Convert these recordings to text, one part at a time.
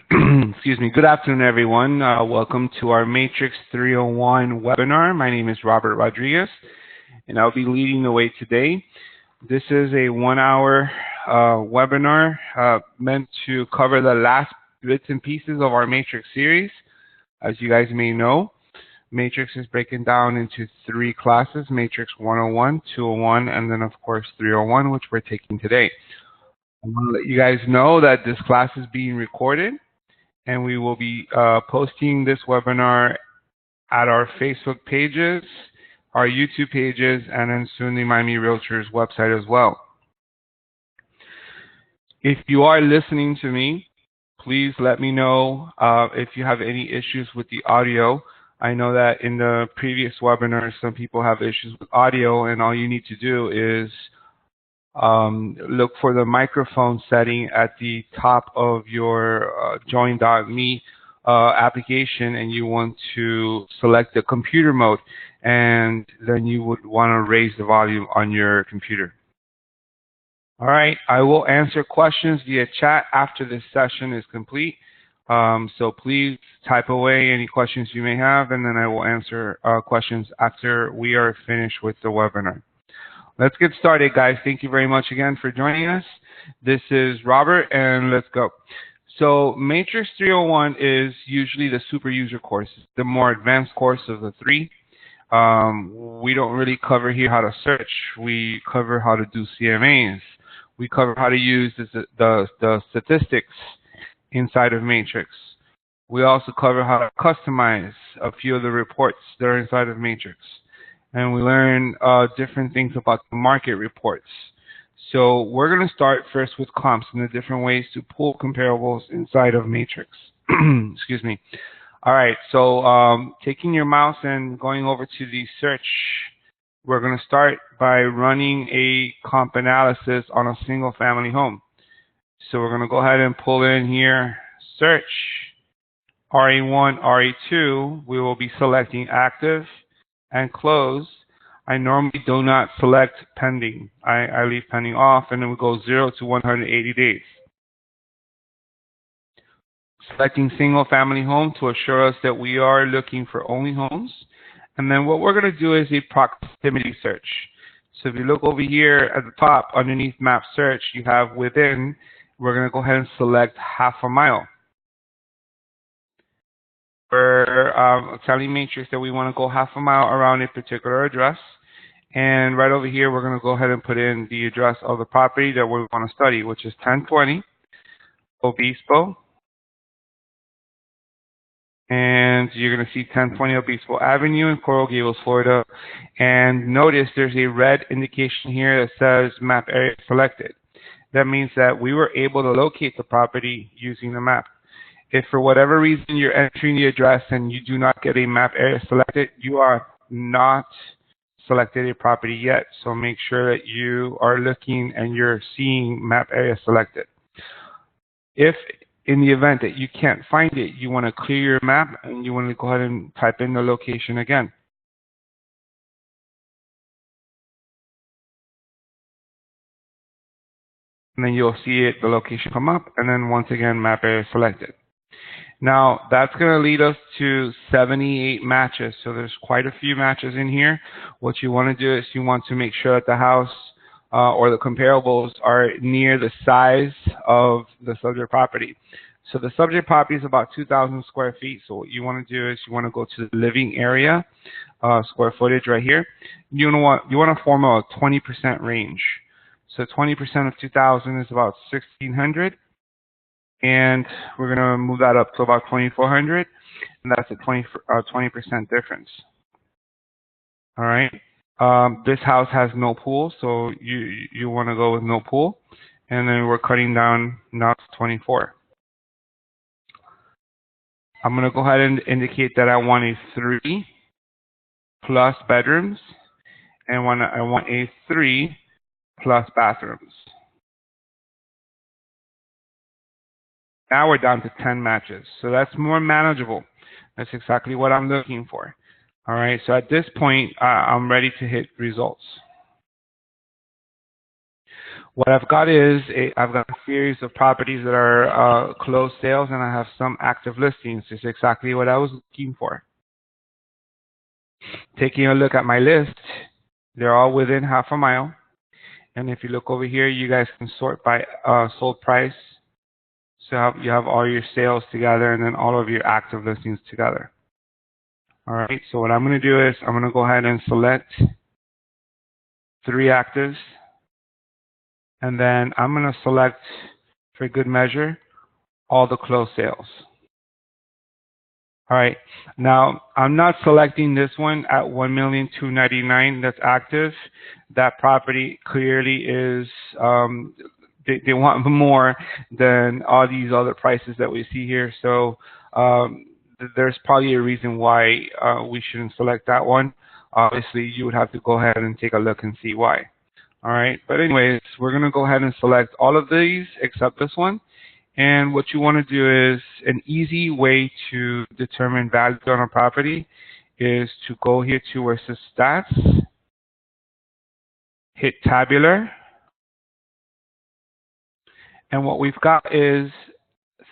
Excuse me. Good afternoon, everyone. Welcome to our Matrix 301 webinar. My name is Robert Rodriguez, and I'll be leading the way today. This is a 1-hour webinar meant to cover the last bits and pieces of our Matrix series. As you guys may know, Matrix is breaking down into 3 classes: Matrix 101, 201, and then, of course, 301, which we're taking today. I want to let you guys know that this class is being recorded, and we will be posting this webinar at our Facebook pages, our YouTube pages, and then soon the Miami Realtors website as well. If you are listening to me, please let me know if you have any issues with the audio. I know that in the previous webinars, some people have issues with audio, and all you need to do is look for the microphone setting at the top of your join.me application, and you want to select the computer mode, and then you would want to raise the volume on your computer. All right, I will answer questions via chat after this session is complete. So please type away any questions you may have, and then I will answer questions after we are finished with the webinar. Let's get started, guys. Thank you very much again for joining us. This is Robert, and let's go. So Matrix 301 is usually the super user course, the more advanced course of the 3. We don't really cover here how to search. We cover how to do CMAs. We cover how to use the statistics inside of Matrix. We also cover how to customize a few of the reports that are inside of Matrix. And we learn different things about the market reports. So we're going to start first with comps and the different ways to pull comparables inside of Matrix. Excuse me. All right, so taking your mouse and going over to the search, we're going to start by running a comp analysis on a single family home. So we're going to go ahead and pull in here, search, RE1, RE2. We will be selecting active and close. I normally do not select pending. I leave pending off, and then we go 0 to 180 days. Selecting single family home to assure us that we are looking for only homes. And then what we're going to do is a proximity search. So if you look over here at the top underneath map search, you have within, we're going to go ahead and select half a mile. We're telling Matrix that we want to go half a mile around a particular address. And right over here, we're going to go ahead and put in the address of the property that we want to study, which is 1020 Obispo. And you're going to see 1020 Obispo Avenue in Coral Gables, Florida. And notice there's a red indication here that says map area selected. That means that we were able to locate the property using the map. If for whatever reason you're entering the address and you do not get a map area selected, you are not selected a property yet. So make sure that you are looking and you're seeing map area selected. If in the event that you can't find it, you want to clear your map and you want to go ahead and type in the location again. And then you'll see it, the location come up, and then once again, map area selected. Now, that's going to lead us to 78 matches. So there's quite a few matches in here. What you want to do is you want to make sure that the house or the comparables are near the size of the subject property. So the subject property is about 2,000 square feet. So what you want to do is you want to go to the living area, square footage right here. You want to form a 20% range. So 20% of 2,000 is about 1,600. And we're going to move that up to about 2,400, and that's a 20% difference. All right. This house has no pool, so you want to go with no pool. And then we're cutting down now to 24. I'm going to go ahead and indicate that I want a 3 plus bedrooms, and I want a 3 plus bathrooms. Now we're down to 10 matches. So that's more manageable. That's exactly what I'm looking for. All right, so at this point, I'm ready to hit results. What I've got is I've got a series of properties that are closed sales, and I have some active listings. It's exactly what I was looking for. Taking a look at my list, they're all within half a mile. And if you look over here, you guys can sort by sold price. So you have all your sales together and then all of your active listings together. All right, so what I'm going to do is I'm going to go ahead and select 3 actives. And then I'm going to select, for good measure, all the closed sales. All right, now I'm not selecting this one at $1,299,000 that's active. That property clearly is, they want more than all these other prices that we see here. So there's probably a reason why we shouldn't select that one. Obviously, you would have to go ahead and take a look and see why. All right, but anyways, we're going to go ahead and select all of these except this one. And what you want to do is, an easy way to determine value on a property is to go here to where it says stats, hit tabular, and what we've got is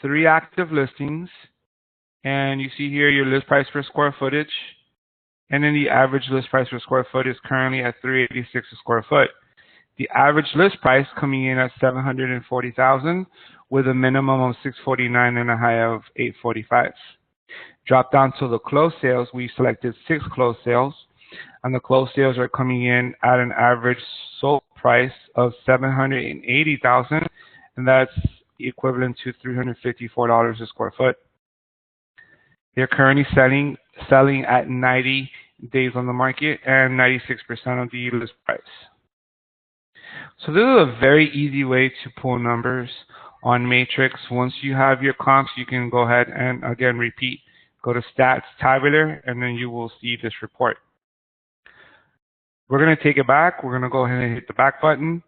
3 active listings, and you see here your list price per square footage, and then the average list price per square foot is currently at $386 a square foot. The average list price coming in at $740,000 with a minimum of $649 and a high of $845. Drop down to the closed sales. We selected 6 closed sales, and the closed sales are coming in at an average sold price of $780,000, and that's equivalent to $354 a square foot. They're currently selling at 90 days on the market and 96% of the list price. So this is a very easy way to pull numbers on Matrix. Once you have your comps, you can go ahead and again repeat. Go to Stats, Tabular, and then you will see this report. We're going to take it back. We're going to go ahead and hit the back button.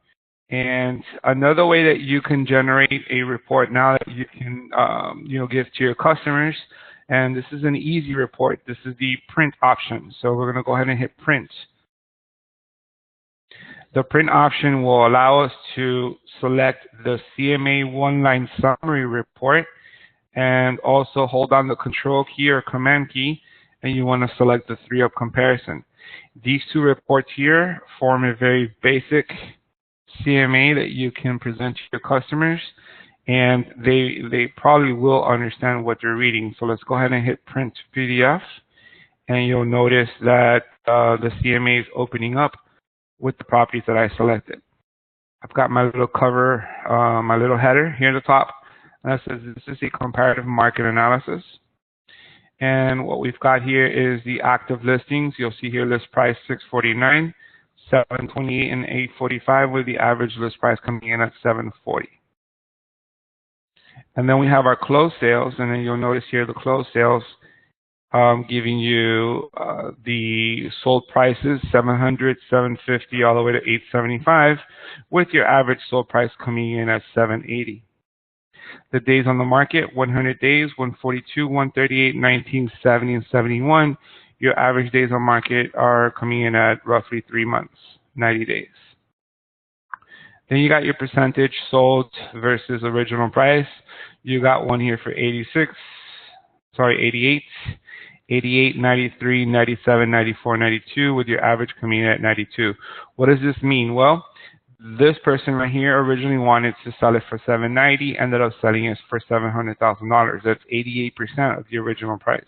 And another way that you can generate a report now that you can give to your customers, and this is an easy report. This is the print option. So we're going to go ahead and hit print. The print option will allow us to select the CMA one-line summary report and also hold on the control key or command key, and you want to select the 3-up comparison. These 2 reports here form a very basic CMA that you can present to your customers, and they probably will understand what they're reading. So let's go ahead and hit print PDF, and you'll notice that the CMA is opening up with the properties that I selected. I've got my little cover, my little header here at the top, and that says this is a comparative market analysis. And what we've got here is the active listings. You'll see here list price $649, $728, and $845, with the average list price coming in at $740. And then we have our closed sales, and then you'll notice here the closed sales giving you the sold prices, $700, $750, all the way to $875, with your average sold price coming in at $780. The days on the market, 100 days, 142, 138, 19, 70, and 71. Your average days on market are coming in at roughly 3 months, 90 days. Then you got your percentage sold versus original price. You got one here for 88, 88, 93, 97, 94, 92, with your average coming in at 92. What does this mean? Well, this person right here originally wanted to sell it for $790, ended up selling it for $700,000. That's 88% of the original price.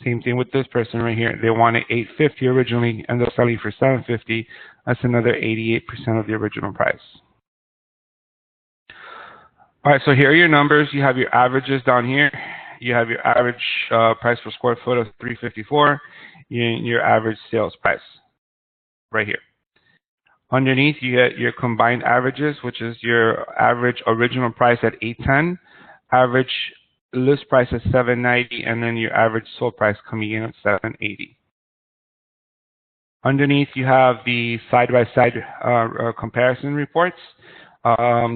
Same thing with this person right here. They wanted $850 originally, ended up selling for $750. That's another 88% of the original price. All right, so here are your numbers. You have your averages down here. You have your average price per square foot of $354, your average sales price right here. Underneath, you get your combined averages, which is your average original price at $810, average list price at $790, and then your average sold price coming in at $780. Underneath, you have the side-by-side comparison reports.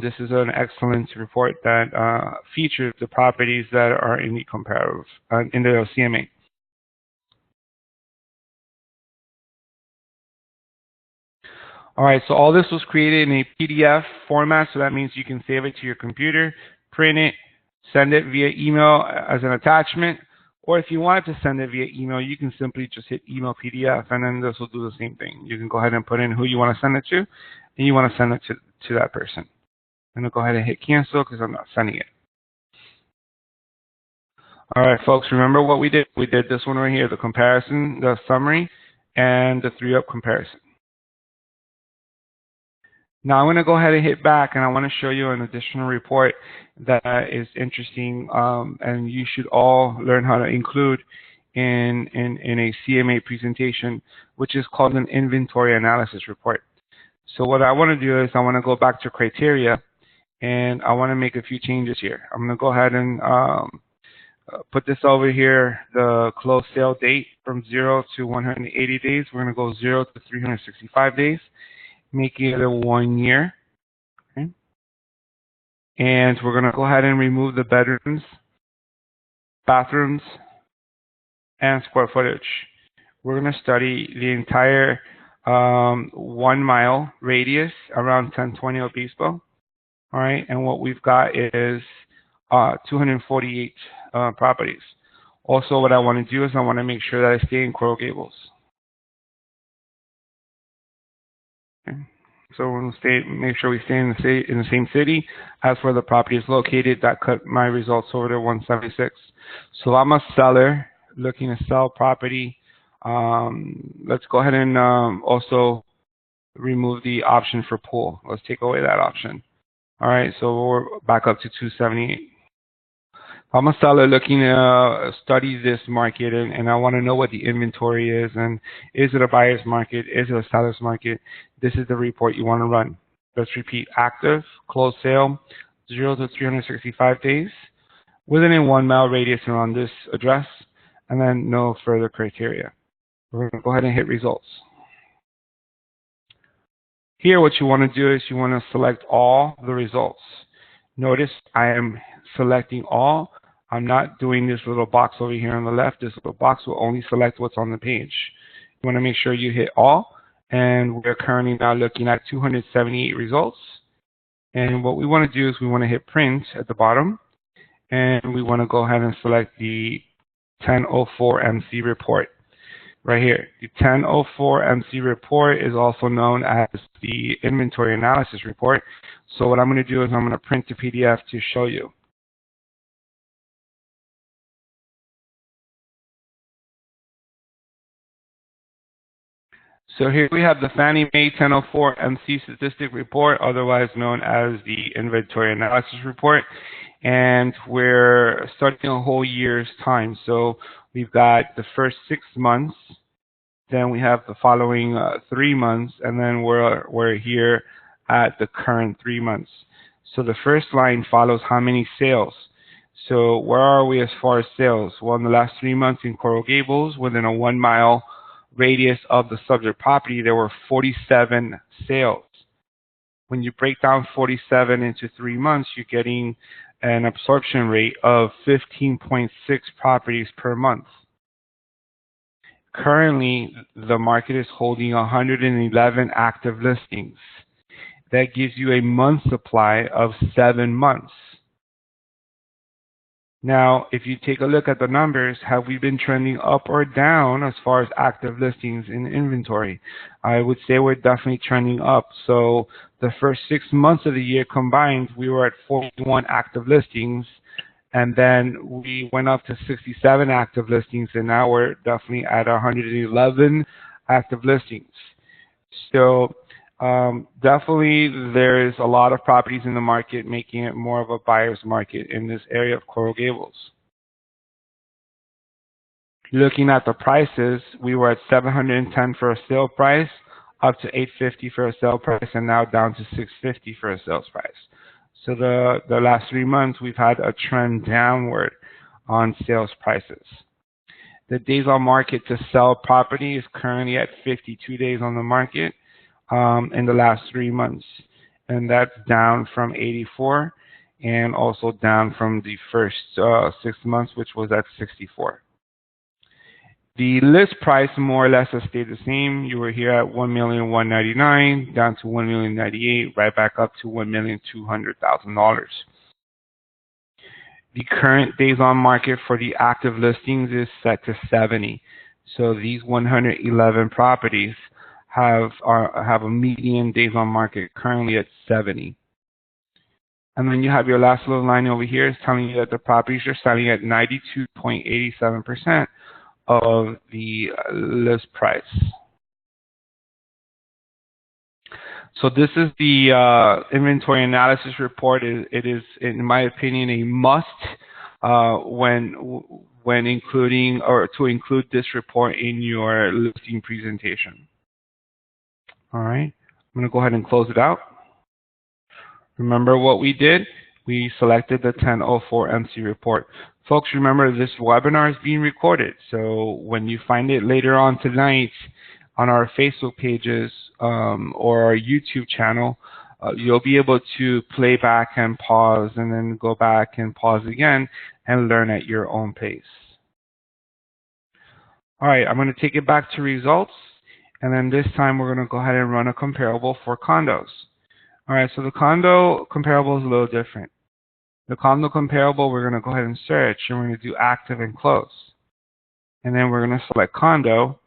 This is an excellent report that features the properties that are in the comparative, in the CMA. All right, so all this was created in a PDF format, so that means you can save it to your computer, print it, send it via email as an attachment, or if you wanted to send it via email, you can simply just hit email PDF, and then this will do the same thing. You can go ahead and put in who you want to send it to, and you want to send it to that person. I'm going to go ahead and hit cancel because I'm not sending it. All right, folks, remember what we did? We did this one right here, the comparison, the summary, and the 3-up comparison. Now I'm going to go ahead and hit back, and I want to show you an additional report that is interesting, and you should all learn how to include in a CMA presentation, which is called an inventory analysis report. So what I want to do is I want to go back to criteria, and I want to make a few changes here. I'm going to go ahead and put this over here, the close sale date from 0 to 180 days. We're going to go 0 to 365 days. Making it a 1 year. Okay. And we're going to go ahead and remove the bedrooms, bathrooms, and square footage. We're going to study the entire 1 mile radius around 1020 Obispo. All right, and what we've got is 248 properties. Also, what I want to do is I want to make sure that I stay in Coral Gables. Okay. So we'll make sure we stay in the same city. As for the property is located, that cut my results over to 176. So I'm a seller looking to sell property. Let's go ahead and also remove the option for pool. Let's take away that option. All right, so we're back up to 278. I'm a seller looking to study this market, and I want to know what the inventory is, and is it a buyer's market, is it a seller's market? This is the report you want to run. Let's repeat: active, closed sale, 0 to 365 days, within a 1 mile radius around this address, and then no further criteria. We're going to go ahead and hit results. Here, what you want to do is you want to select all the results. Notice I am selecting all. I'm not doing this little box over here on the left. This little box will only select what's on the page. You want to make sure you hit all. And we're currently now looking at 278 results. And what we want to do is we want to hit print at the bottom. And we want to go ahead and select the 1004 MC report. Right here, the 1004 MC report is also known as the inventory analysis report. So what I'm going to do is I'm going to print the PDF to show you. So here we have the Fannie Mae 1004 MC Statistic Report, otherwise known as the Inventory Analysis Report. And we're starting a whole year's time. So we've got the first 6 months, then we have the following 3 months, and then we're here at the current 3 months. So the first line follows how many sales. So where are we as far as sales? Well, in the last 3 months in Coral Gables, within a 1 mile radius of the subject property, there were 47 sales. When you break down 47 into 3 months, you're getting an absorption rate of 15.6 properties per month. Currently, the market is holding 111 active listings. That gives you a month supply of 7 months. Now, if you take a look at the numbers, have we been trending up or down as far as active listings in inventory? I would say we're definitely trending up. So the first 6 months of the year combined, we were at 41 active listings, and then we went up to 67 active listings, and now we're definitely at 111 active listings. So definitely there is a lot of properties in the market, making it more of a buyer's market in this area of Coral Gables. Looking at the prices, we were at 710 for a sale price, up to 850 for a sale price, and now down to 650 for a sales price. So the last 3 months, we've had a trend downward on sales prices. The days on market to sell property is currently at 52 days on the market in the last 3 months. And that's down from 84 and also down from the first 6 months, which was at 64. The list price more or less has stayed the same. You were here at $1,199,000 down to $1,098,000, right back up to $1,200,000. The current days on market for the active listings is set to 70. So these 111 properties have a median days on market currently at 70. And then you have your last little line over here is telling you that the properties are selling at 92.87% of the list price. So this is the inventory analysis report. It is, in my opinion, a must when including or to include this report in your listing presentation. All right, I'm going to go ahead and close it out. Remember what we did? We selected the 1004 MC report. Folks, remember this webinar is being recorded. So when you find it later on tonight on our Facebook pages or our YouTube channel, you'll be able to play back and pause and then go back and pause again and learn at your own pace. All right, I'm going to take it back to results. And then this time we're going to go ahead and run a comparable for condos. All right, so the condo comparable is a little different. The condo comparable, we're going to go ahead and search, and we're going to do active and close. And then we're going to select condo,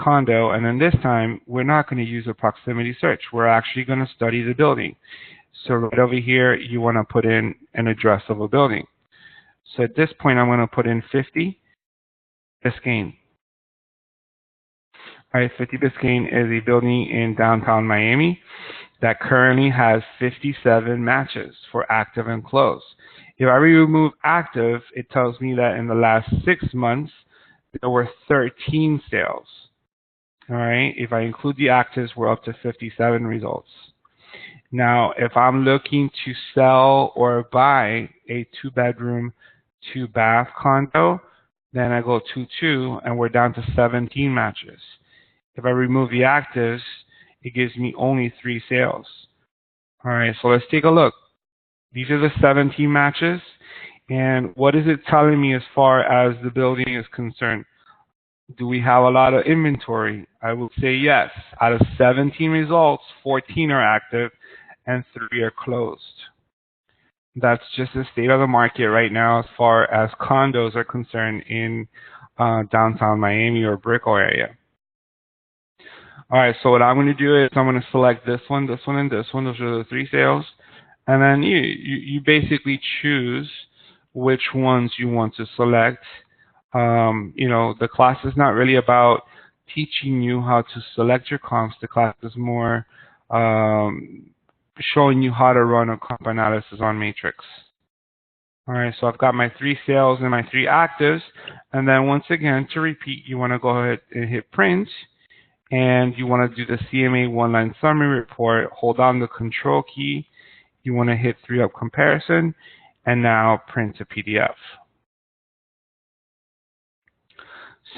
and then this time, we're not going to use a proximity search. We're actually going to study the building. So right over here, you want to put in an address of a building. So at this point, I'm going to put in 50 Biscayne. All right, 50 Biscayne is a building in downtown Miami that currently has 57 matches for active and close. If I remove active, it tells me that in the last 6 months, there were 13 sales. All right, if I include the actives, we're up to 57 results. Now, if I'm looking to sell or buy a 2-bedroom, 2-bath condo, then I go 2-2, and we're down to 17 matches. If I remove the actives, it gives me only 3 sales. All right, so let's take a look. These are the 17 matches, and what is it telling me as far as the building is concerned? Do we have a lot of inventory? I would say yes. Out of 17 results, 14 are active and 3 are closed. That's just the state of the market right now as far as condos are concerned in downtown Miami or Brickell area. All right, so what I'm going to do is I'm going to select this one, and this one. Those are the 3 sales. And then you basically choose which ones you want to select. You know, the class is not really about teaching you how to select your comps. The class is more showing you how to run a comp analysis on Matrix. All right, so I've got my 3 sales and my 3 actives. And then once again, to repeat, you want to go ahead and hit print. And you want to do the CMA one-line summary report. Hold down the control key. You want to hit 3-up comparison. And now print to PDF.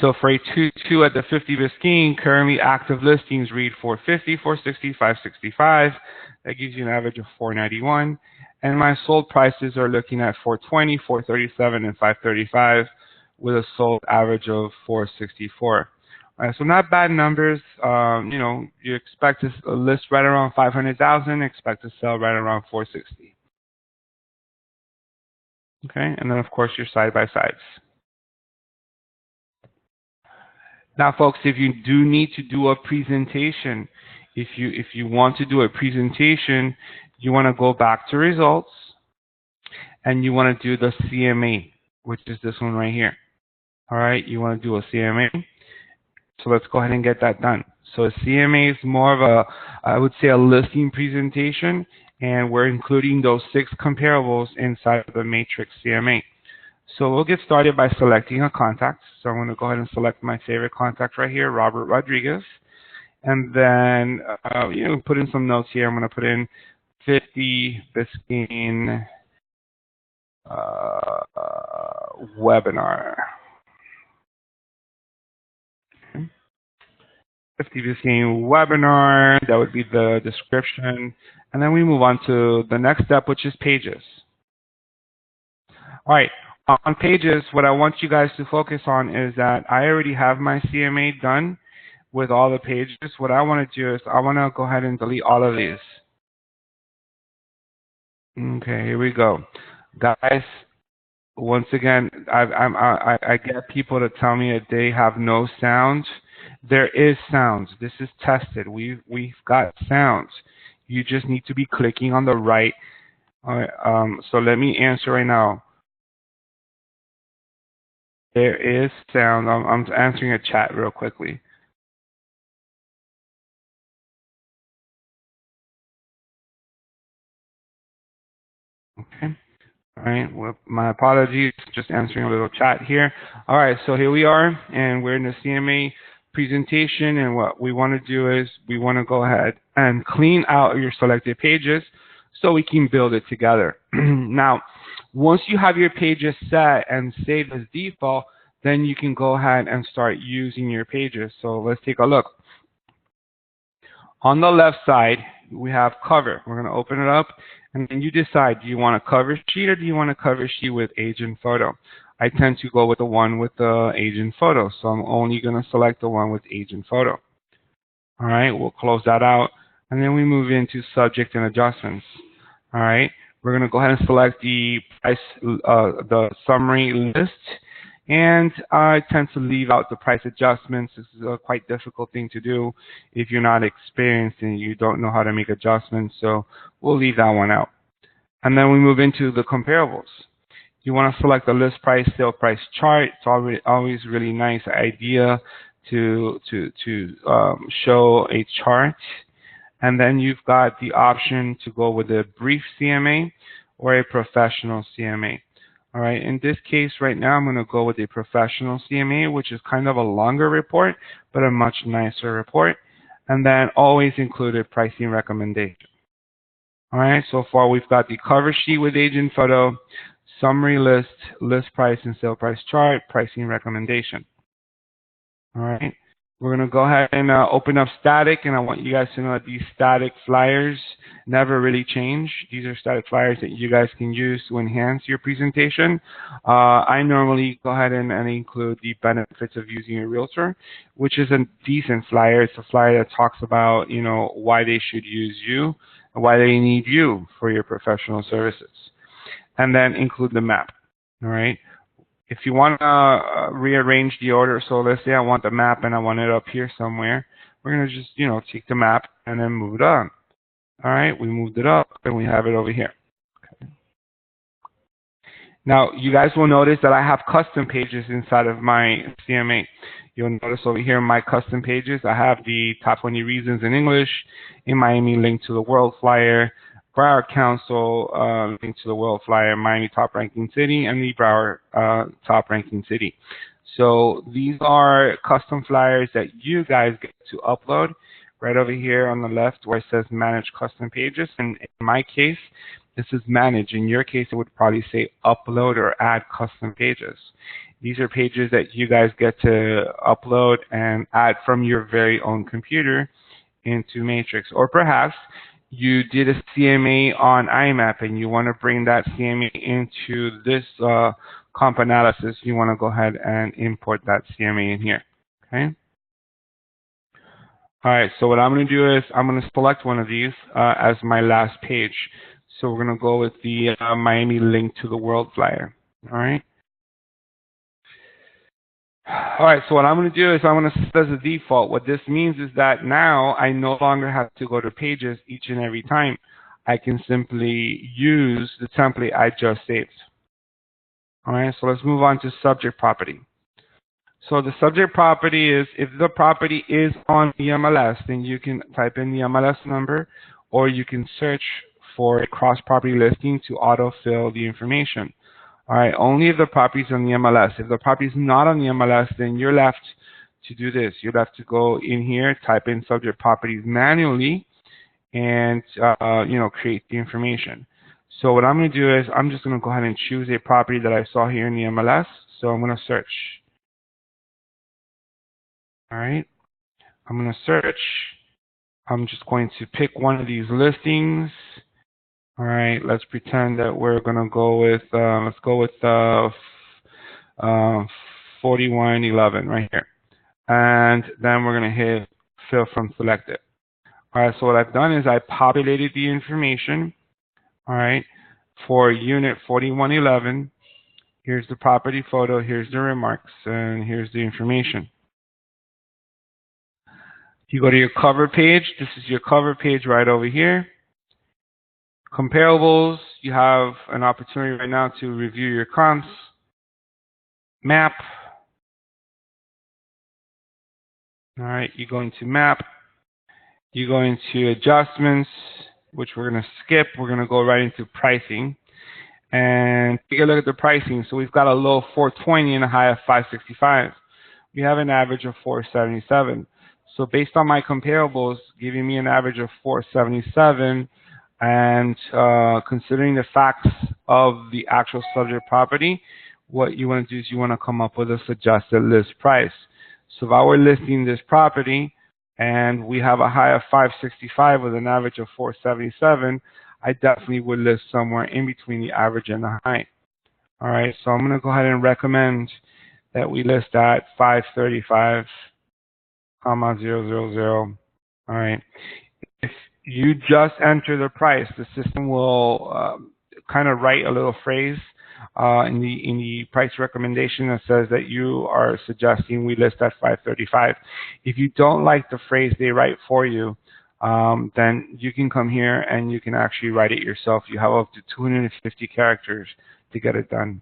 So for a 2-2 at the 50 Biscayne, currently active listings read 450, 460, 565. That gives you an average of 491. And my sold prices are looking at 420, 437, and 535 with a sold average of 464. All right, so not bad numbers. You know, you expect to list right around 500,000, expect to sell right around 460. Okay, and then of course your side-by-sides. Now, folks, if you do need to do a presentation, if you want to do a presentation, you want to go back to results, and you want to do the CMA, which is this one right here. All right, you want to do a CMA. So let's go ahead and get that done. So a CMA is more of a, I would say, a listing presentation, and we're including those 6 comparables inside of the Matrix CMA. So we'll get started by selecting a contact. So I'm going to go ahead and select my favorite contact right here, Robert Rodriguez. And then, you know, put in some notes here. I'm going to put in 50 Biscayne webinar. 50 Biscayne webinar, that would be the description. And then we move on to the next step, which is pages. All right, On pages, what I want you guys to focus on is that I already have my CMA done with all the pages. What I want to do is I want to go ahead and delete all of these. Okay, here we go. Guys, once again, I get people to tell me that they have no sound. There is sound. This is tested. We've got sounds. You just need to be clicking on the right. All right, so let me answer right now. There is sound. I'm answering a chat real quickly. Okay. All right. Well, my apologies. Just answering a little chat here. All right. So here we are, and we're in the CMA presentation. And what we want to do is we want to go ahead and clean out your selected pages so we can build it together. Now, once you have your pages set and saved as default, then you can go ahead and start using your pages. So let's take a look. On the left side, we have cover. We're going to open it up, and then you decide, do you want a cover sheet or do you want a cover sheet with agent photo? I tend to go with the one with the agent photo, so I'm only going to select the one with agent photo. All right, we'll close that out, and then we move into subject and adjustments. All right, we're going to go ahead and select the price, the summary list. And I tend to leave out the price adjustments. This is a quite difficult thing to do if you're not experienced and you don't know how to make adjustments. So we'll leave that one out. And then we move into the comparables. You want to select the list price, sale price chart. It's always really nice idea to show a chart. And then you've got the option to go with a brief CMA or a professional CMA. All right, in this case right now, I'm going to go with a professional CMA, which is kind of a longer report, but a much nicer report. And then always include a pricing recommendation. All right, so far we've got the cover sheet with agent photo, summary list, list price and sale price chart, pricing recommendation. All right, we're going to go ahead and open up static, and I want you guys to know that these static flyers never really change. These are static flyers that you guys can use to enhance your presentation. I normally go ahead and include the benefits of using a realtor, which is a decent flyer. It's a flyer that talks about, you know, why they should use you and why they need you for your professional services. And then include the map. All right. If you want to rearrange the order, so let's say I want the map and I want it up here somewhere, we're going to just, you know, take the map and then move it on. All right, we moved it up and we have it over here. Okay. Now, you guys will notice that I have custom pages inside of my CMA. You'll notice over here in my custom pages, I have the top 20 reasons in English, in Miami link to the World Flyer, Broward Council link to the World Flyer, Miami top ranking city, and the Broward top ranking city. So these are custom flyers that you guys get to upload right over here on the left where it says manage custom pages. And in my case, this is manage. In your case, it would probably say upload or add custom pages. These are pages that you guys get to upload and add from your very own computer into Matrix. Or perhaps you did a CMA on iMapp and you want to bring that CMA into this comp analysis. You want to go ahead and import that CMA in here. Okay. All right. So what I'm going to do is I'm going to select one of these as my last page. So we're going to go with the Miami link to the World Flyer. All right. All right, so what I'm going to do is I'm going to set as a default. What this means is that now I no longer have to go to pages each and every time. I can simply use the template I just saved. All right, so let's move on to subject property. So the subject property is, if the property is on the MLS, then you can type in the MLS number, or you can search for a cross-property listing to autofill the information. All right, only if the property is on the MLS. If the property is not on the MLS, then you're left to do this. You're left to go in here, type in subject properties manually, and you know, create the information. So what I'm going to do is I'm just going to go ahead and choose a property that I saw here in the MLS. So I'm going to search. All right, I'm going to search. I'm just going to pick one of these listings. All right, let's pretend that we're going to go with, let's go with uh, 4111 right here. And then we're going to hit fill from selected. All right, so what I've done is I populated the information, all right, for unit 4111. Here's the property photo, here's the remarks, and here's the information. You go to your cover page. This is your cover page right over here. Comparables, you have an opportunity right now to review your comps. Map. All right, you go into map. You go into adjustments, which we're going to skip. We're going to go right into pricing. And take a look at the pricing. So we've got a low of 420 and a high of 565. We have an average of 477. So based on my comparables, giving me an average of 477, and considering the facts of the actual subject property, what you want to do is you want to come up with a suggested list price. So if I were listing this property and we have a high of 565 with an average of 477, I definitely would list somewhere in between the average and the high. All right, so I'm going to go ahead and recommend that we list at 535, 000. All right. If you just enter the price, the system will kind of write a little phrase in the price recommendation that says that you are suggesting we list at 535. If you don't like the phrase they write for you, then you can come here and you can actually write it yourself. You have up to 250 characters to get it done.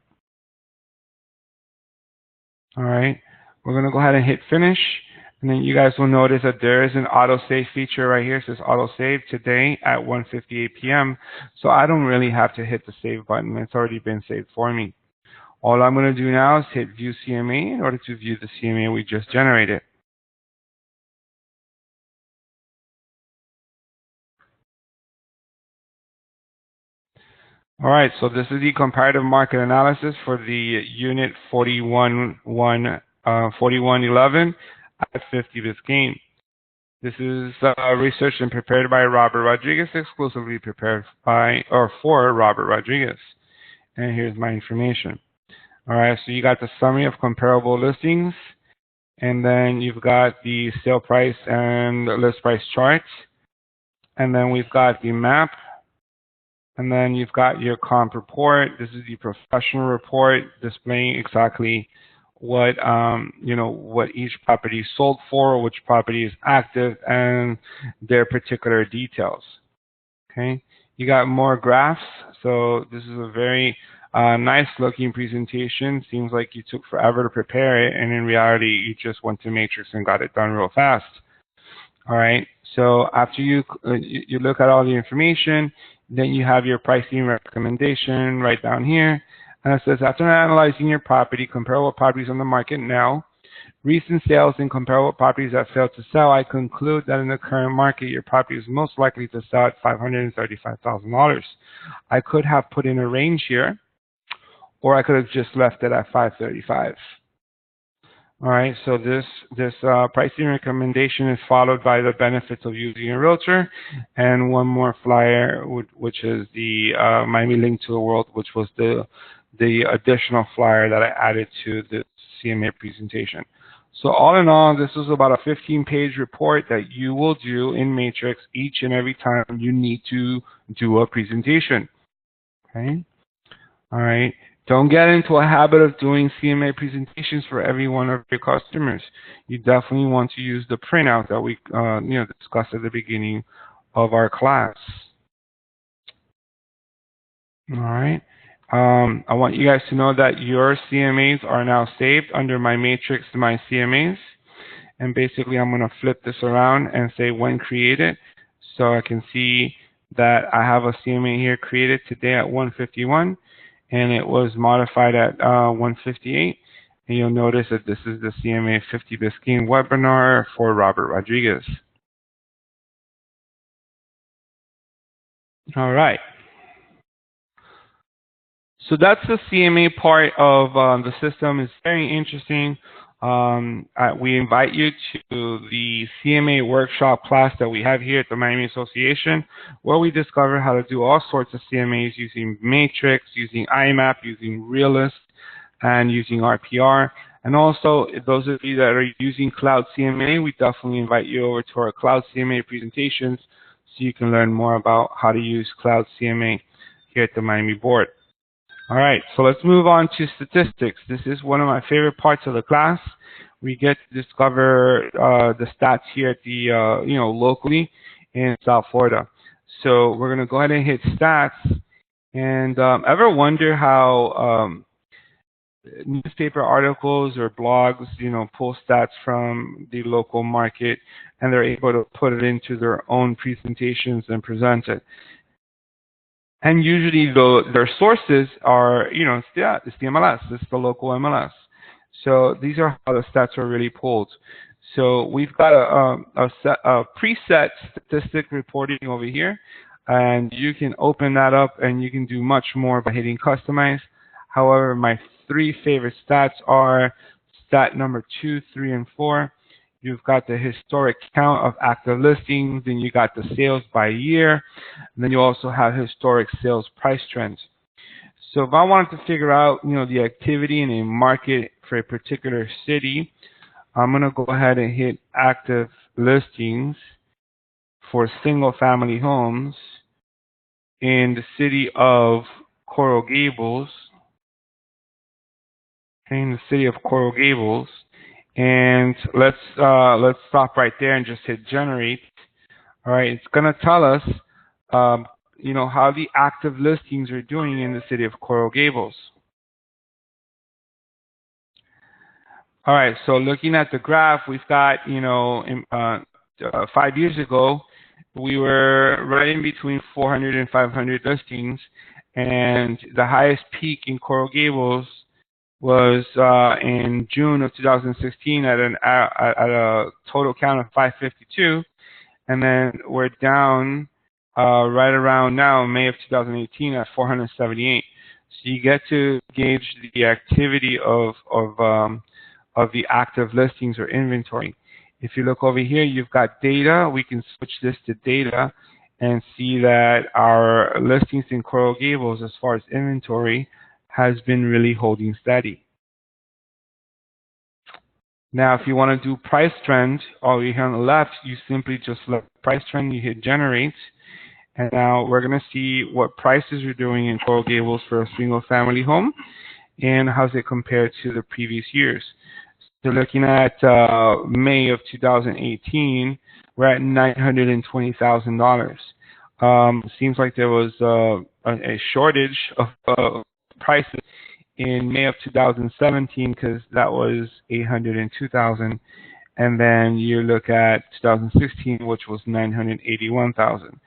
All right, we're going to go ahead and hit finish. And then you guys will notice that there is an auto save feature right here. It says auto save today at 1:58 p.m. So I don't really have to hit the save button. It's already been saved for me. All I'm going to do now is hit view CMA in order to view the CMA we just generated. All right, so this is the comparative market analysis for the unit 4111 at 50 Biscayne. This is researched and prepared by Robert Rodriguez, exclusively prepared by or for Robert Rodriguez. And here's my information. All right, so you got the summary of comparable listings, and then you've got the sale price and list price charts, and then we've got the map, and then you've got your comp report. This is the professional report displaying exactly what what each property sold for, which property is active, and their particular details. Okay, you got more graphs. So this is a very nice looking presentation. Seems like you took forever to prepare it, and in reality, you just went to Matrix and got it done real fast. All right. So after you look at all the information, then you have your pricing recommendation right down here. And it says, after analyzing your property, comparable properties on the market now, recent sales and comparable properties that failed to sell, I conclude that in the current market, your property is most likely to sell at $535,000. I could have put in a range here, or I could have just left it at 535. All right, so this pricing recommendation is followed by the benefits of using a realtor, and one more flyer, which is the Miami Link to the World, which was the additional flyer that I added to the CMA presentation. So all in all, this is about a 15-page report that you will do in Matrix each and every time you need to do a presentation. Okay, all right. Don't get into a habit of doing CMA presentations for every one of your customers. You definitely want to use the printout that we discussed at the beginning of our class. All right. I want you guys to know that your CMAs are now saved under my Matrix, my CMAs. And basically, I'm going to flip this around and say when created. So I can see that I have a CMA here created today at 1:51. And it was modified at 1:58. And you'll notice that this is the CMA 50 Biscayne webinar for Robert Rodriguez. All right. So that's the CMA part of the system. It's very interesting. We invite you to the CMA Workshop class that we have here at the Miami Association, where we discover how to do all sorts of CMAs using Matrix, using iMapp, using Realist, and using RPR. And also, those of you that are using Cloud CMA, we definitely invite you over to our Cloud CMA presentations so you can learn more about how to use Cloud CMA here at the Miami board. All right, so let's move on to statistics. This is one of my favorite parts of the class. We get to discover the stats here at the, locally in South Florida. So we're going to go ahead and hit stats. And ever wonder how newspaper articles or blogs, pull stats from the local market and they're able to put it into their own presentations and present it? And usually their sources are, it's the MLS, it's the local MLS. So these are how the stats are really pulled. So we've got a preset statistic reporting over here, and you can open that up and you can do much more by hitting customize. However, my three favorite stats are stat number 2, 3, and 4. You've got the historic count of active listings, then you got the sales by year, and then you also have historic sales price trends. So if I wanted to figure out, the activity in a market for a particular city, I'm going to go ahead and hit active listings for single family homes in the city of Coral Gables. In the city of Coral Gables. And let's stop right there and just hit generate. All right, it's going to tell us, how the active listings are doing in the city of Coral Gables. All right, so looking at the graph, we've got, 5 years ago, we were right in between 400 and 500 listings, and the highest peak in Coral Gables was in June of 2016 at a total count of 552, and then we're down right around now, May of 2018, at 478. So you get to gauge the activity of the active listings or inventory. If you look over here, you've got data. We can switch this to data and see that our listings in Coral Gables, as far as inventory, has been really holding steady. Now, if you want to do price trend, all here on the left, you simply just select price trend, you hit generate, and now we're going to see what prices are doing in Coral Gables for a single family home and how's it compared to the previous years. So looking at May of 2018, we're at $920,000. Seems like there was a shortage of prices in May of 2017 because that was $802,000, and then you look at 2016, which was $981,000.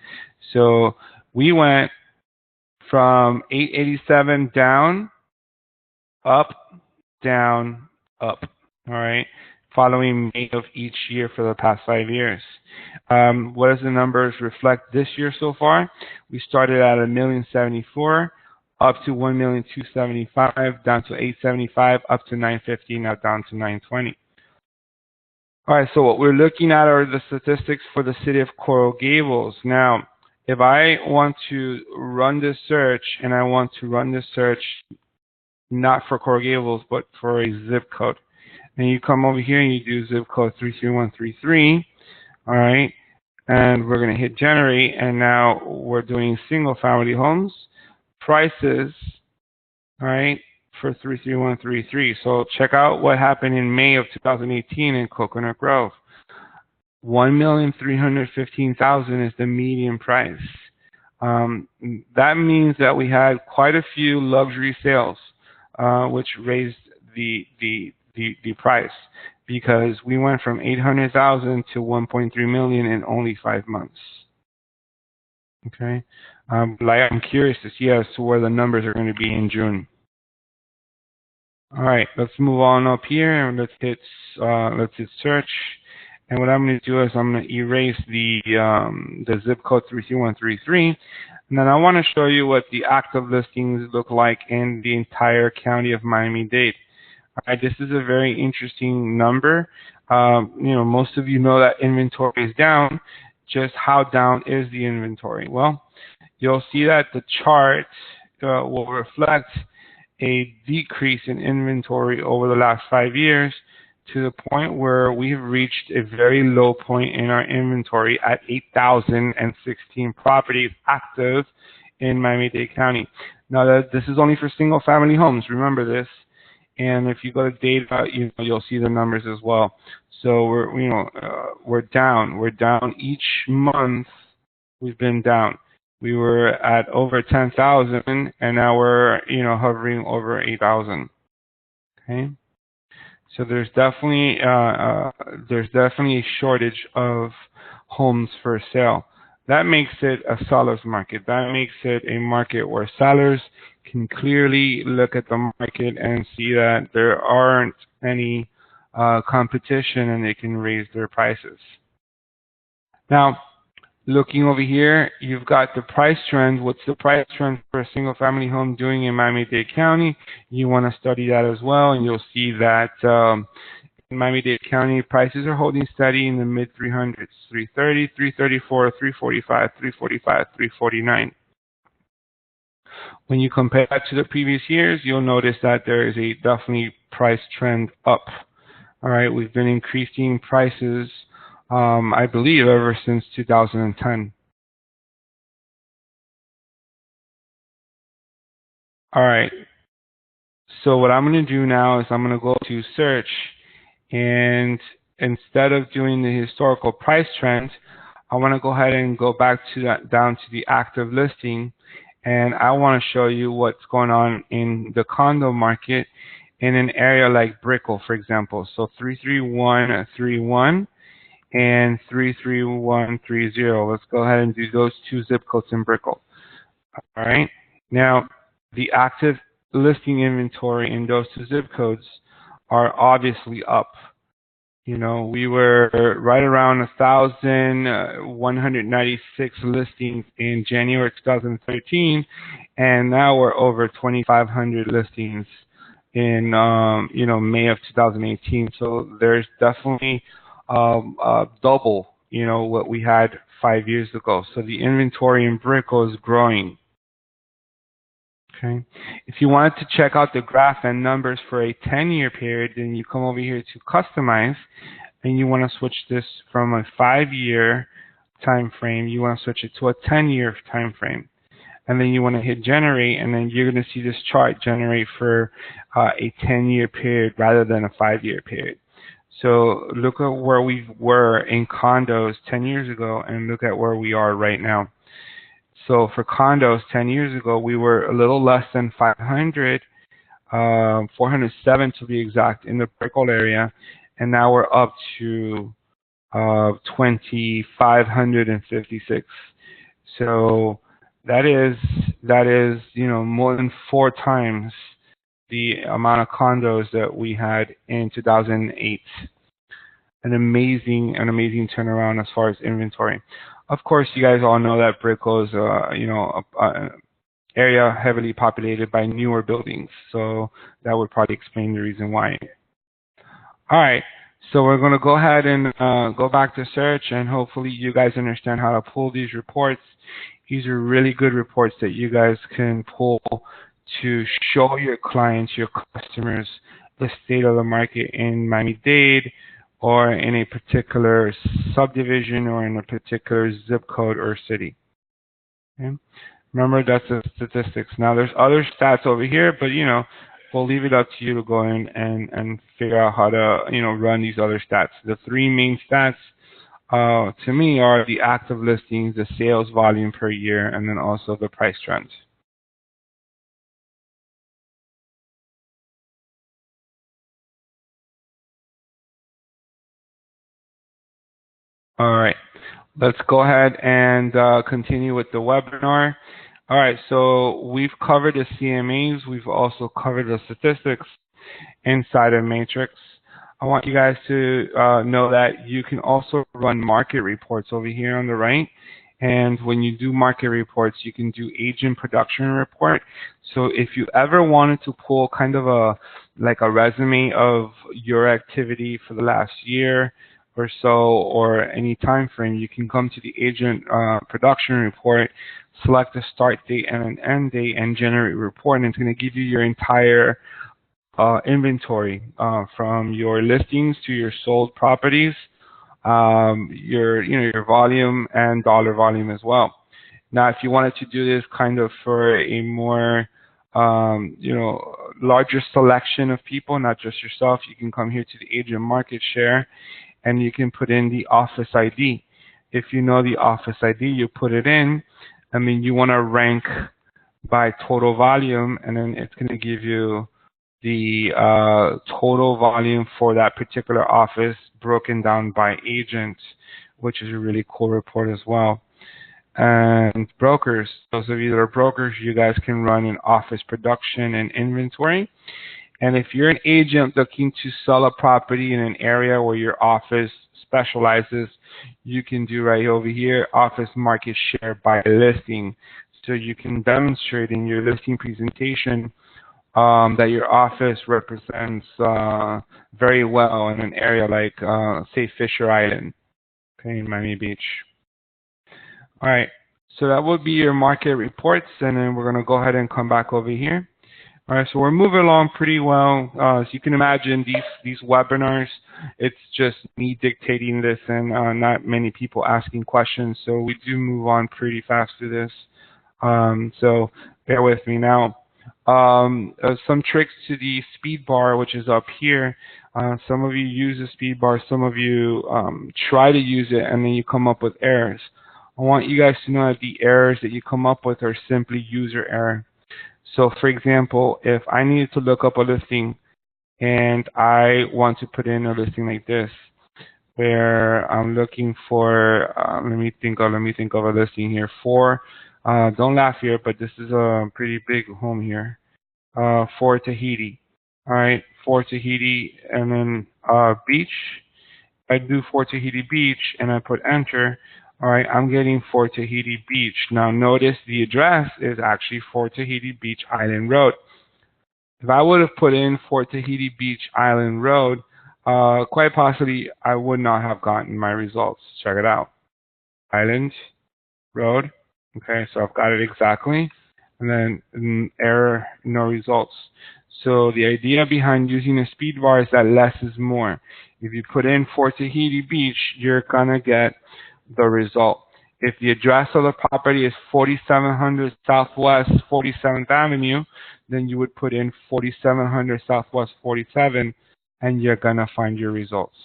So we went from 887 down, up, down, up. All right, following May of each year for the past 5 years. What does the numbers reflect this year so far? We started at $1,074,000, up to $1,275,000, down to $875,000, up to $950,000, now down to $920,000. All right, so what we're looking at are the statistics for the city of Coral Gables. Now, if I want to run this search, and I want to run this search not for Coral Gables, but for a zip code, and you come over here and you do zip code 33133, all right, and we're going to hit generate, and now we're doing single family homes, prices, all right, for 33133. So check out what happened in May of 2018 in Coconut Grove. $1,315,000 is the median price. That means that we had quite a few luxury sales, which raised the price, because we went from $800,000 to $1.3 million in only 5 months. Okay, I'm curious to see as to where the numbers are going to be in June. All right, let's move on up here and let's hit search. And what I'm going to do is I'm going to erase the zip code 33133, and then I want to show you what the active listings look like in the entire county of Miami-Dade. All right, this is a very interesting number. Most of you know that inventory is down. Just how down is the inventory? Well, you'll see that the chart will reflect a decrease in inventory over the last 5 years to the point where we've reached a very low point in our inventory at 8,016 properties active in Miami-Dade County. Now, this is only for single-family homes. Remember this. And if you go to data, you'll see the numbers as well. So we're down. We're down each month. We've been down. We were at over 10,000, and now we're hovering over 8,000. Okay. So there's definitely a shortage of homes for sale. That makes it a seller's market. That makes it a market where sellers can clearly look at the market and see that there aren't any competition, and they can raise their prices. Now, looking over here, you've got the price trend. What's the price trend for a single-family home doing in Miami-Dade County? You want to study that as well, and you'll see that in Miami-Dade County, prices are holding steady in the mid-300s, 330, 334, 345, 345, 349. When you compare that to the previous years, you'll notice that there is a definitely price trend up. All right, we've been increasing prices, I believe, ever since 2010. All right, so what I'm going to do now is I'm going to go to search, and instead of doing the historical price trend, I want to go ahead and go back to that, down to the active listing, and I want to show you what's going on in the condo market in an area like Brickell, for example. So 33131 and 33130. Let's go ahead and do those two zip codes in Brickell. All right. Now, the active listing inventory in those two zip codes are obviously up. We were right around 1,196 listings in January 2013, and now we're over 2,500 listings in May of 2018. So there's definitely double what we had 5 years ago. So the inventory in Brickell is growing. Okay. If you wanted to check out the graph and numbers for a 10-year period, then you come over here to customize, and you want to switch this from a 5-year time frame. You want to switch it to a 10-year time frame, and then you want to hit generate, and then you're going to see this chart generate for a 10-year period rather than a 5-year period. So look at where we were in condos 10 years ago, and look at where we are right now. So for condos 10 years ago, we were a little less than 500, 407 to be exact, in the Brickell area, and now we're up to 2,556. So that is more than 4 times the amount of condos that we had in 2008. An amazing turnaround as far as inventory. Of course, you guys all know that Brickell is an area heavily populated by newer buildings, so that would probably explain the reason why. All right, so we're going to go ahead and go back to search, and hopefully you guys understand how to pull these reports. These are really good reports that you guys can pull to show your clients, your customers, the state of the market in Miami-Dade, or in a particular subdivision, or in a particular zip code or city. Okay? Remember, that's the statistics. Now, there's other stats over here, but we'll leave it up to you to go in and figure out how to run these other stats. The 3 main stats to me are the active listings, the sales volume per year, and then also the price trends. All right, let's go ahead and continue with the webinar. All right, so we've covered the CMAs. We've also covered the statistics inside of Matrix. I want you guys to know that you can also run market reports over here on the right. And when you do market reports, you can do agent production report. So if you ever wanted to pull kind of a resume of your activity for the last year, or so, or any time frame, you can come to the agent production report, select a start date and an end date, and generate a report, and it's going to give you your entire inventory from your listings to your sold properties, your volume and dollar volume as well. Now, if you wanted to do this kind of for a more larger selection of people, not just yourself, you can come here to the agent market share, and you can put in the office ID. If you know the office ID, you put it in. I mean, you want to rank by total volume, and then it's going to give you the total volume for that particular office broken down by agent, which is a really cool report as well. And brokers, those of you that are brokers, you guys can run an office production and inventory. And if you're an agent looking to sell a property in an area where your office specializes, you can do right over here, office market share by listing. So you can demonstrate in your listing presentation that your office represents very well in an area like, say, Fisher Island, okay, in Miami Beach. All right, so that would be your market reports, and then we're going to go ahead and come back over here. All right, so we're moving along pretty well. As you can imagine, these webinars, it's just me dictating this and not many people asking questions, so we do move on pretty fast through this. So bear with me now. Some tricks to the speed bar, which is up here. Some of you use the speed bar, some of you try to use it, and then you come up with errors. I want you guys to know that the errors that you come up with are simply user error. So for example, if I needed to look up a listing and I want to put in a listing like this, where I'm looking for, let me think of a listing here for, don't laugh here, but this is a pretty big home here, for Tahiti. All right, for Tahiti, and then beach. I do for Tahiti Beach and I put enter. All right, I'm getting for Tahiti Beach. Now notice the address is actually for Tahiti Beach Island Road. If I would have put in for Tahiti Beach Island Road, quite possibly I would not have gotten my results. Check it out. Island Road. Okay, so I've got it exactly. And then error, no results. So the idea behind using a speed bar is that less is more. If you put in for Tahiti Beach, you're going to get the result. If the address of the property is 4700 Southwest 47th Avenue, then you would put in 4700 Southwest 47, and you're going to find your results.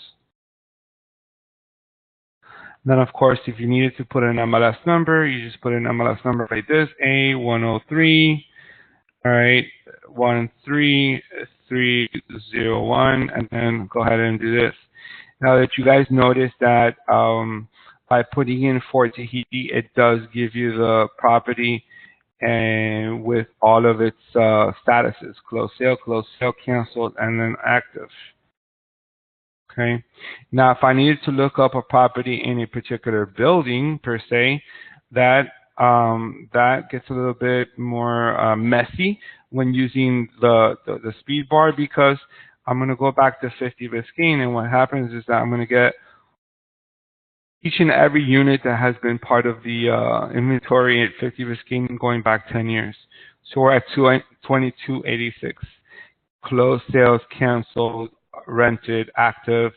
Then, of course, if you needed to put an MLS number, you just put an MLS number like this, A103, all right, 13301, and then go ahead and do this. Now that you guys notice that by putting in for Tahiti, it does give you the property and with all of its statuses, closed sale, canceled, and then active. Okay. Now, if I needed to look up a property in a particular building per se, that gets a little bit more messy when using the speed bar, because I'm going to go back to 50 Biscayne, and what happens is that I'm going to get each and every unit that has been part of the inventory at 50 Biscayne going back 10 years. So we're at 2286. Closed sales, canceled, rented, active.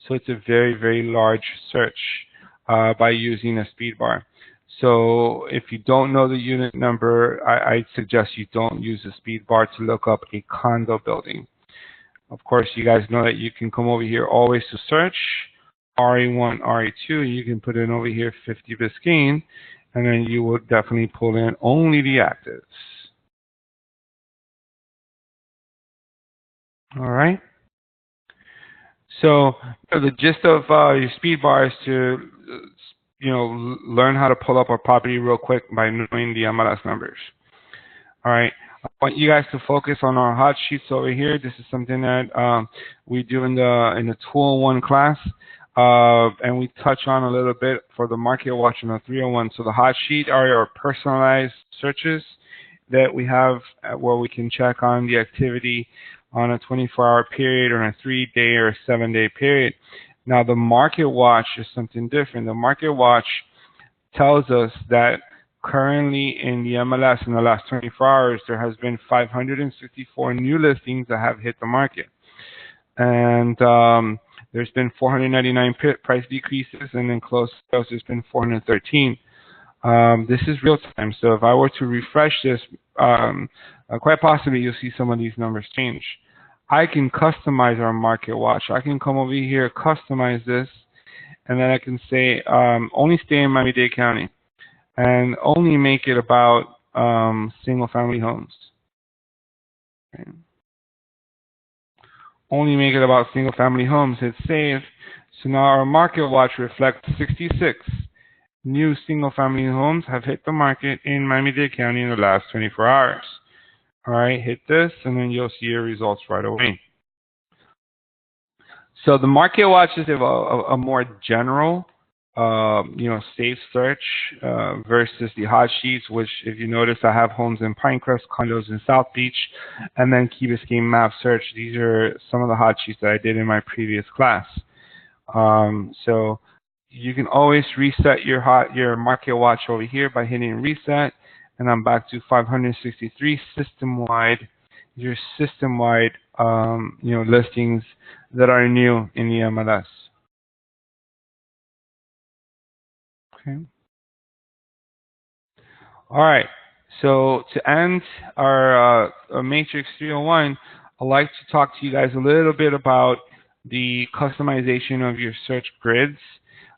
So it's a very, very large search by using a speed bar. So if you don't know the unit number, I suggest you don't use a speed bar to look up a condo building. Of course, you guys know that you can come over here always to search, RE1, RE2, you can put in over here 50 Biscayne, and then you will definitely pull in only the actives. All right. So the gist of your speed bar is to, learn how to pull up a property real quick by knowing the MLS numbers. All right. I want you guys to focus on our hot sheets over here. This is something that we do in the 201 class, and we touch on a little bit for the market watch in the 301. So the hot sheet are our personalized searches that we have where we can check on the activity on a 24-hour period or a 3-day or 7-day period. Now, the Market Watch is something different. The Market Watch tells us that currently in the MLS in the last 24 hours, there has been 564 new listings that have hit the market. And there's been 499 price decreases, and then closed sales, there's been 413. This is real time, so if I were to refresh this, quite possibly you'll see some of these numbers change. I can customize our Market Watch. I can come over here, customize this, and then I can say only stay in Miami-Dade County and only make it about single-family homes. Okay. Only make it about single-family homes. Hit save. So now our Market Watch reflects 66 new single-family homes have hit the market in Miami-Dade County in the last 24 hours. All right, hit this, and then you'll see your results right away. So the Market Watch is a more general, safe search versus the hot sheets, which, if you notice, I have homes in Pinecrest, condos in South Beach, and then Key Biscayne map search. These are some of the hot sheets that I did in my previous class. So you can always reset your Market Watch over here by hitting reset, and I'm back to 563 system-wide. Your system-wide, listings that are new in the MLS. Okay. All right. So to end our Matrix 301, I'd like to talk to you guys a little bit about the customization of your search grids.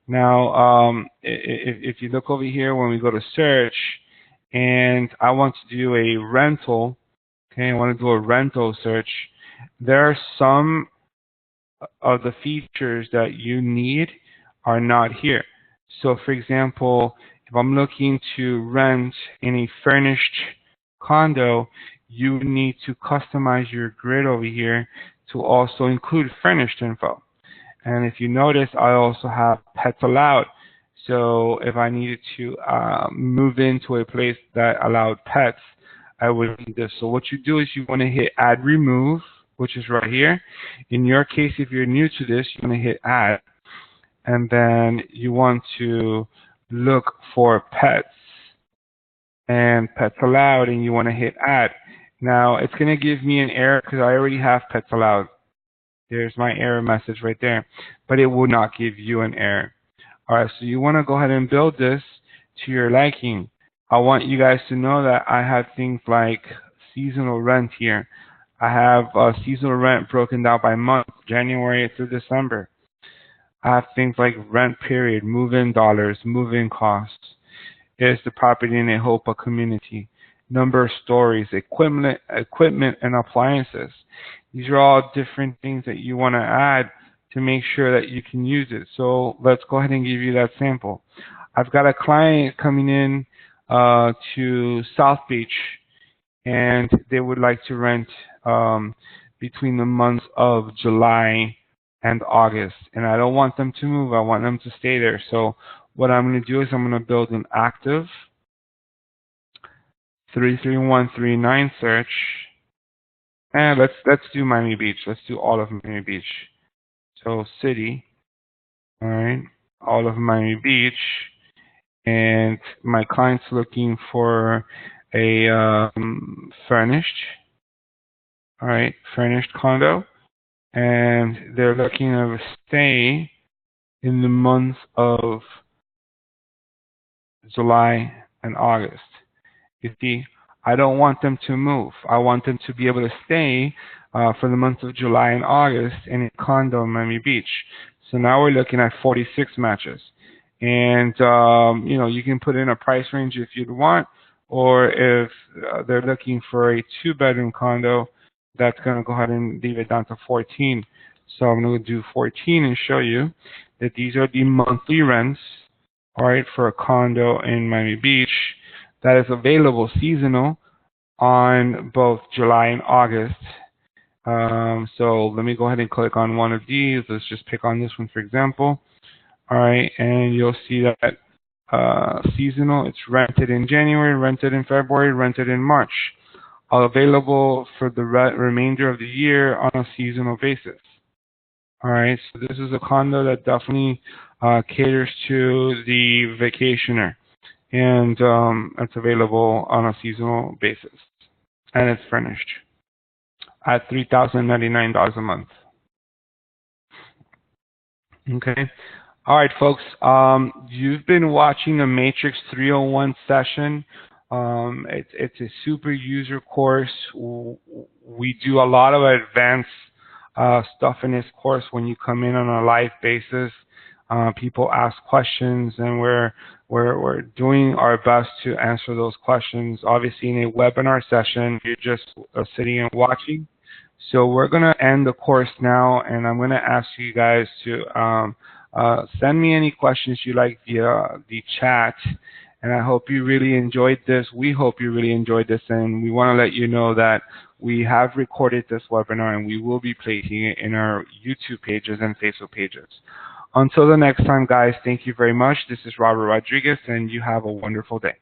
Now, if you look over here when we go to search, and I want to do a rental, okay, I want to do a rental search, there are some of the features that you need are not here. So for example, if I'm looking to rent in a furnished condo, you need to customize your grid over here to also include furnished info. And if you notice, I also have pets allowed. So if I needed to move into a place that allowed pets, I would need this. So what you do is you want to hit add remove, which is right here. In your case, if you're new to this, you want to hit add, and then you want to look for pets and pets allowed, and you want to hit add. Now it's going to give me an error because I already have pets allowed. There's my error message right there, but it will not give you an error. All right, so you want to go ahead and build this to your liking. I want you guys to know that I have things like seasonal rent here. I have seasonal rent broken down by month, January through December. I have things like rent period, move-in dollars, move-in costs. Is the property in a HOPA community? Number of stories, equipment and appliances. These are all different things that you want to add to make sure that you can use it. So let's go ahead and give you that sample. I've got a client coming in to South Beach, and they would like to rent between the months of July and August. And I don't want them to move. I want them to stay there. So what I'm going to do is I'm going to build an active 33139 search. And let's do Miami Beach. Let's do all of Miami Beach. So city, all right, all of Miami Beach. And my client's looking for a furnished, all right, furnished condo, and they're looking to stay in the months of July and August. You see, I don't want them to move. I want them to be able to stay for the months of July and August in a condo in Miami Beach. So now we're looking at 46 matches. And, you can put in a price range if you'd want, or if they're looking for a 2-bedroom condo, that's going to go ahead and leave it down to 14. So I'm going to do 14 and show you that these are the monthly rents, all right, for a condo in Miami Beach that is available seasonal on both July and August. So let me go ahead and click on one of these. Let's just pick on this one, for example. All right, and you'll see that seasonal, it's rented in January, rented in February, rented in March. All available for the remainder of the year on a seasonal basis. All right, so this is a condo that definitely caters to the vacationer, and it's available on a seasonal basis, and it's furnished at $3,099 a month. Okay. All right, folks. You've been watching a Matrix 301 session. It's a super user course. We do a lot of advanced stuff in this course when you come in on a live basis. People ask questions, and we're doing our best to answer those questions. Obviously, in a webinar session, you're just sitting and watching. So we're going to end the course now, and I'm going to ask you guys to send me any questions you like via the chat. And I hope you really enjoyed this. We hope you really enjoyed this, and we want to let you know that we have recorded this webinar, and we will be placing it in our YouTube pages and Facebook pages. Until the next time, guys, thank you very much. This is Robert Rodriguez, and you have a wonderful day.